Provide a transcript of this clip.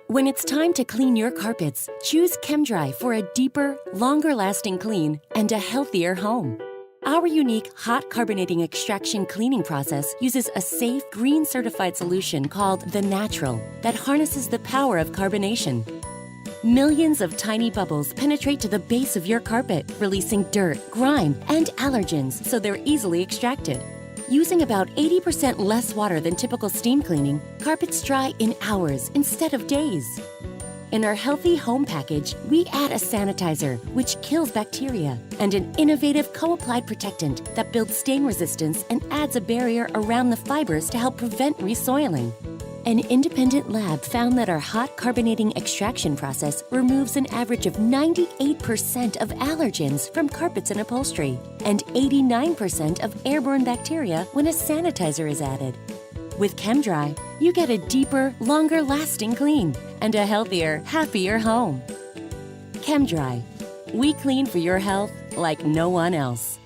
When it's time to clean your carpets, choose Chem-Dry for a deeper, longer-lasting clean and a healthier home. Our unique hot carbonating extraction cleaning process uses a safe, green-certified solution called The Natural that harnesses the power of carbonation. Millions of tiny bubbles penetrate to the base of your carpet, releasing dirt, grime, and allergens so they're easily extracted. Using about 80% less water than typical steam cleaning, carpets dry in hours instead of days. In our Healthy Home package, we add a sanitizer, which kills bacteria, and an innovative co-applied protectant that builds stain resistance and adds a barrier around the fibers to help prevent resoiling. An independent lab found that our hot carbonating extraction process removes an average of 98% of allergens from carpets and upholstery and 89% of airborne bacteria when a sanitizer is added. With Chem-Dry, you get a deeper, longer-lasting clean and a healthier, happier home. Chem-Dry. We clean for your health like no one else.